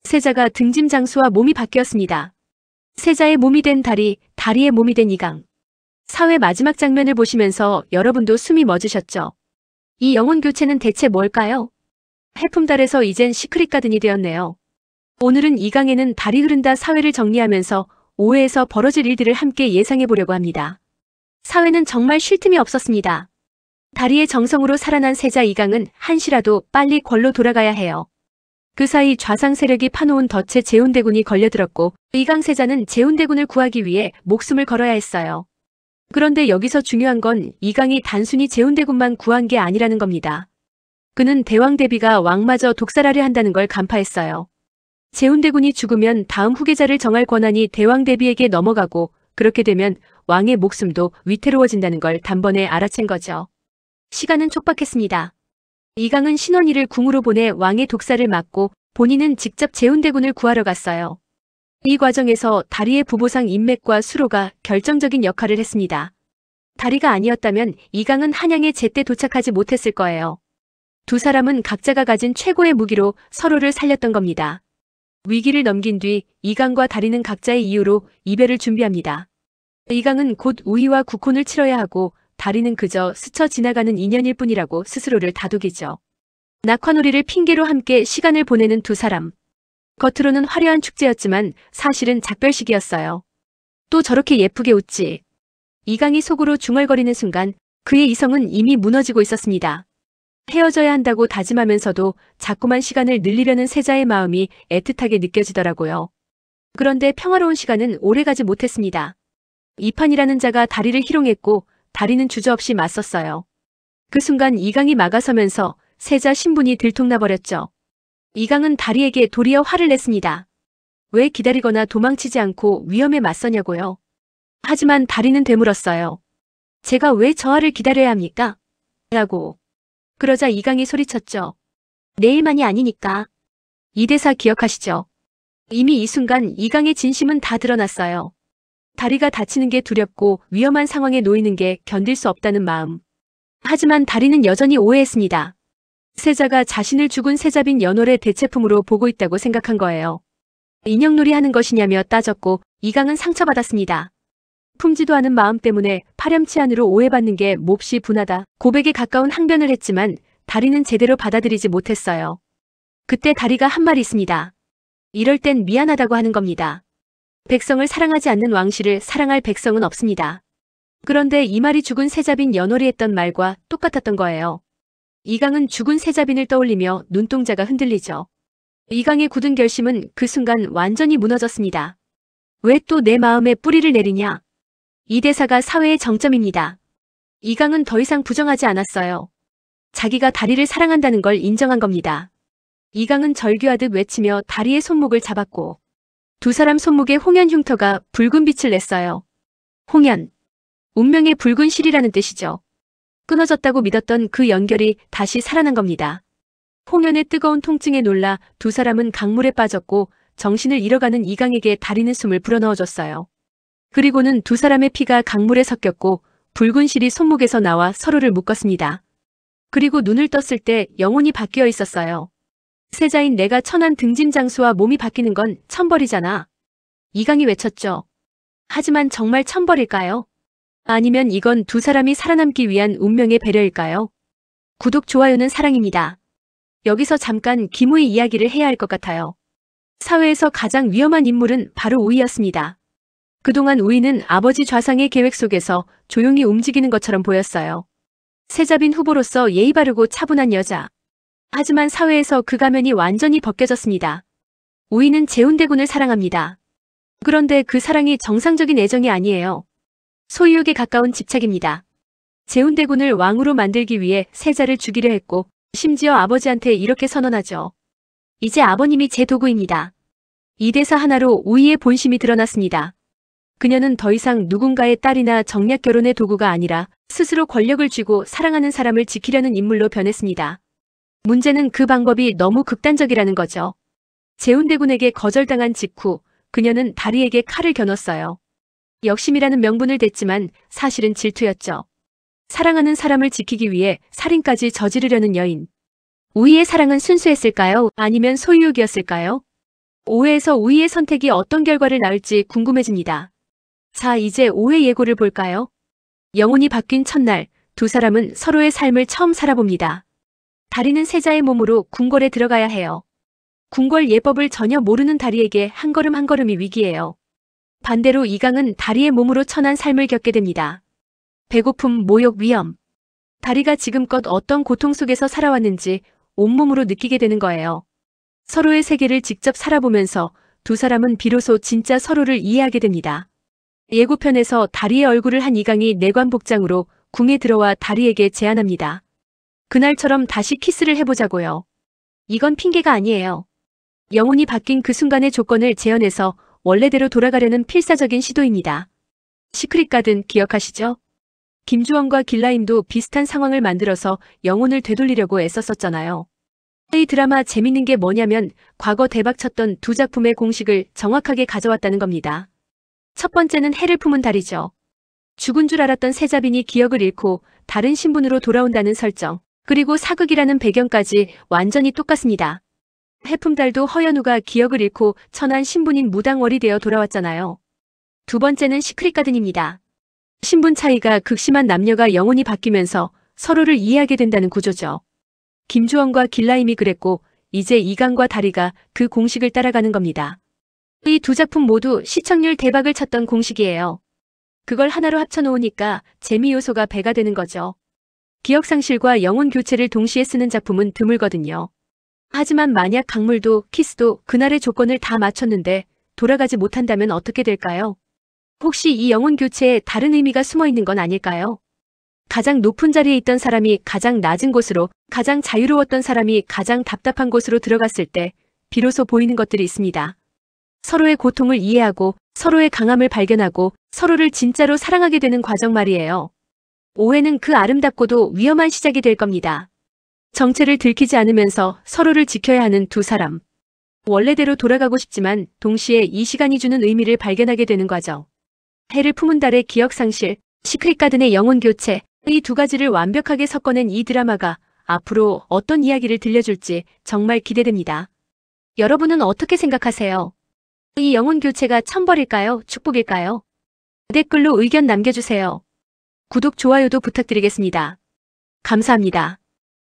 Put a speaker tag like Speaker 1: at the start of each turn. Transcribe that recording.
Speaker 1: 세자가 등짐 장수와 몸이 바뀌었습니다. 세자의 몸이 된 다리, 다리의 몸이 된 이강. 사회 마지막 장면을 보시면서 여러분도 숨이 멎으셨죠? 이 영혼 교체는 대체 뭘까요? 해품달에서 이젠 시크릿 가든이 되었네요. 오늘은 이강에는 달이 흐른다 사회를 정리하면서 오해에서 벌어질 일들을 함께 예상해 보려고 합니다. 사회는 정말 쉴 틈이 없었습니다. 다리의 정성으로 살아난 세자 이강은 한시라도 빨리 궐로 돌아가야 해요. 그 사이 좌상 세력이 파놓은 덫에 재운대군이 걸려들었고 이강 세자는 재운대군을 구하기 위해 목숨을 걸어야 했어요. 그런데 여기서 중요한 건 이강이 단순히 재운대군만 구한 게 아니라는 겁니다. 그는 대왕 대비가 왕마저 독살하려 한다는 걸 간파했어요. 재운대군이 죽으면 다음 후계자를 정할 권한이 대왕 대비에게 넘어가고 그렇게 되면 왕의 목숨도 위태로워진다는 걸 단번에 알아챈 거죠. 시간은 촉박했습니다. 이강은 신원이를 궁으로 보내 왕의 독살을 막고 본인은 직접 재운대군을 구하러 갔어요. 이 과정에서 다리의 부보상 인맥과 수로가 결정적인 역할을 했습니다. 다리가 아니었다면 이강은 한양에 제때 도착하지 못했을 거예요. 두 사람은 각자가 가진 최고의 무기로 서로를 살렸던 겁니다. 위기를 넘긴 뒤 이강과 다리는 각자의 이유로 이별을 준비합니다. 이강은 곧 우희와 국혼을 치러야 하고 다리는 그저 스쳐 지나가는 인연일 뿐이라고 스스로를 다독이죠. 낙화놀이를 핑계로 함께 시간을 보내는 두 사람. 겉으로는 화려한 축제였지만 사실은 작별식이었어요. 또 저렇게 예쁘게 웃지. 이강이 속으로 중얼거리는 순간 그의 이성은 이미 무너지고 있었습니다. 헤어져야 한다고 다짐하면서도 자꾸만 시간을 늘리려는 세자의 마음이 애틋하게 느껴지더라고요. 그런데 평화로운 시간은 오래가지 못했습니다. 이판이라는 자가 다리를 희롱했고 다리는 주저없이 맞섰어요. 그 순간 이강이 막아서면서 세자 신분이 들통나버렸죠. 이강은 다리에게 도리어 화를 냈습니다. 왜 기다리거나 도망치지 않고 위험에 맞서냐고요. 하지만 다리는 되물었어요. 제가 왜 저 아를 기다려야 합니까? 라고. 그러자 이강이 소리쳤죠. 내일만이 아니니까. 이 대사 기억하시죠? 이미 이 순간 이강의 진심은 다 드러났어요. 다리가 다치는 게 두렵고 위험한 상황에 놓이는 게 견딜 수 없다는 마음. 하지만 다리는 여전히 오해했습니다. 세자가 자신을 죽은 세자빈 연월의 대체품으로 보고 있다고 생각한 거예요. 인형놀이 하는 것이냐며 따졌고 이강은 상처받았습니다. 품지도 않은 마음 때문에 파렴치한으로 오해받는 게 몹시 분하다. 고백에 가까운 항변을 했지만 다리는 제대로 받아들이지 못했어요. 그때 다리가 한 말이 있습니다. 이럴 땐 미안하다고 하는 겁니다. 백성을 사랑하지 않는 왕실을 사랑할 백성은 없습니다. 그런데 이 말이 죽은 세자빈 연월이 했던 말과 똑같았던 거예요. 이강은 죽은 세자빈을 떠올리며 눈동자가 흔들리죠. 이강의 굳은 결심은 그 순간 완전히 무너졌습니다. 왜 또 내 마음에 뿌리를 내리냐? 이 대사가 사회의 정점입니다. 이강은 더 이상 부정하지 않았어요. 자기가 다리를 사랑한다는 걸 인정한 겁니다. 이강은 절규하듯 외치며 다리의 손목을 잡았고 두 사람 손목에 홍연 흉터가 붉은 빛을 냈어요. 홍연. 운명의 붉은 실이라는 뜻이죠. 끊어졌다고 믿었던 그 연결이 다시 살아난 겁니다. 홍연의 뜨거운 통증에 놀라 두 사람은 강물에 빠졌고 정신을 잃어가는 이강에게 다리는 숨을 불어넣어줬어요. 그리고는 두 사람의 피가 강물에 섞였고 붉은 실이 손목에서 나와 서로를 묶었습니다. 그리고 눈을 떴을 때 영혼이 바뀌어 있었어요. 세자인 내가 천한 등짐 장수와 몸이 바뀌는 건 천벌이잖아. 이강이 외쳤죠. 하지만 정말 천벌일까요? 아니면 이건 두 사람이 살아남기 위한 운명의 배려일까요? 구독, 좋아요는 사랑입니다. 여기서 잠깐 기무의 이야기를 해야 할 것 같아요. 사회에서 가장 위험한 인물은 바로 우희였습니다. 그동안 우희는 아버지 좌상의 계획 속에서 조용히 움직이는 것처럼 보였어요. 세자빈 후보로서 예의 바르고 차분한 여자. 하지만 사회에서 그 가면이 완전히 벗겨졌습니다. 우희는 재운대군을 사랑합니다. 그런데 그 사랑이 정상적인 애정이 아니에요. 소유욕에 가까운 집착입니다. 재운대군을 왕으로 만들기 위해 세자를 죽이려 했고 심지어 아버지한테 이렇게 선언하죠. 이제 아버님이 제 도구입니다. 이 대사 하나로 우희의 본심이 드러났습니다. 그녀는 더 이상 누군가의 딸이나 정략 결혼의 도구가 아니라 스스로 권력을 쥐고 사랑하는 사람을 지키려는 인물로 변했습니다. 문제는 그 방법이 너무 극단적이라는 거죠. 재운대군에게 거절당한 직후 그녀는 다리에게 칼을 겨눴어요. 역심이라는 명분을 댔지만 사실은 질투였죠. 사랑하는 사람을 지키기 위해 살인까지 저지르려는 여인. 우희의 사랑은 순수했을까요? 아니면 소유욕이었을까요? 오해에서 우위의 선택이 어떤 결과를 낳을지 궁금해집니다. 자, 이제 오해 예고를 볼까요? 영혼이 바뀐 첫날, 두 사람은 서로의 삶을 처음 살아봅니다. 다리는 세자의 몸으로 궁궐에 들어가야 해요. 궁궐 예법을 전혀 모르는 다리에게 한 걸음 한 걸음이 위기예요. 반대로 이강은 다리의 몸으로 천한 삶을 겪게 됩니다. 배고픔, 모욕, 위험. 다리가 지금껏 어떤 고통 속에서 살아왔는지 온몸으로 느끼게 되는 거예요. 서로의 세계를 직접 살아보면서 두 사람은 비로소 진짜 서로를 이해하게 됩니다. 예고편에서 다리의 얼굴을 한 이강이 내관 복장으로 궁에 들어와 다리에게 제안합니다. 그날처럼 다시 키스를 해보자고요. 이건 핑계가 아니에요. 영혼이 바뀐 그 순간의 조건을 재현해서 원래대로 돌아가려는 필사적인 시도입니다. 시크릿 가든 기억하시죠? 김주원과 길라임도 비슷한 상황을 만들어서 영혼을 되돌리려고 애썼었잖아요. 이 드라마 재밌는 게 뭐냐면 과거 대박쳤던 두 작품의 공식을 정확하게 가져왔다는 겁니다. 첫 번째는 해를 품은 달이죠. 죽은 줄 알았던 세자빈이 기억을 잃고 다른 신분으로 돌아온다는 설정, 그리고 사극이라는 배경까지 완전히 똑같습니다. 해품달도 허연우가 기억을 잃고 천한 신분인 무당월이 되어 돌아왔잖아요. 두 번째는 시크릿 가든입니다. 신분 차이가 극심한 남녀가 영혼이 바뀌면서 서로를 이해하게 된다는 구조죠. 김주원과 길라임이 그랬고 이제 이강과 다리가 그 공식을 따라가는 겁니다. 이 두 작품 모두 시청률 대박을 쳤던 공식이에요. 그걸 하나로 합쳐놓으니까 재미 요소가 배가 되는 거죠. 기억상실과 영혼 교체를 동시에 쓰는 작품은 드물거든요. 하지만 만약 강물도 키스도 그날의 조건을 다 맞췄는데 돌아가지 못한다면 어떻게 될까요? 혹시 이 영혼 교체에 다른 의미가 숨어 있는 건 아닐까요? 가장 높은 자리에 있던 사람이 가장 낮은 곳으로, 가장 자유로웠던 사람이 가장 답답한 곳으로 들어갔을 때 비로소 보이는 것들이 있습니다. 서로의 고통을 이해하고 서로의 강함을 발견하고 서로를 진짜로 사랑하게 되는 과정 말이에요. 오해는 그 아름답고도 위험한 시작이 될 겁니다. 정체를 들키지 않으면서 서로를 지켜야 하는 두 사람. 원래대로 돌아가고 싶지만 동시에 이 시간이 주는 의미를 발견하게 되는 과정. 해를 품은 달의 기억상실, 시크릿 가든의 영혼 교체, 이 두 가지를 완벽하게 섞어낸 이 드라마가 앞으로 어떤 이야기를 들려줄지 정말 기대됩니다. 여러분은 어떻게 생각하세요? 이 영혼 교체가 천벌일까요? 축복일까요? 댓글로 의견 남겨주세요. 구독, 좋아요도 부탁드리겠습니다. 감사합니다.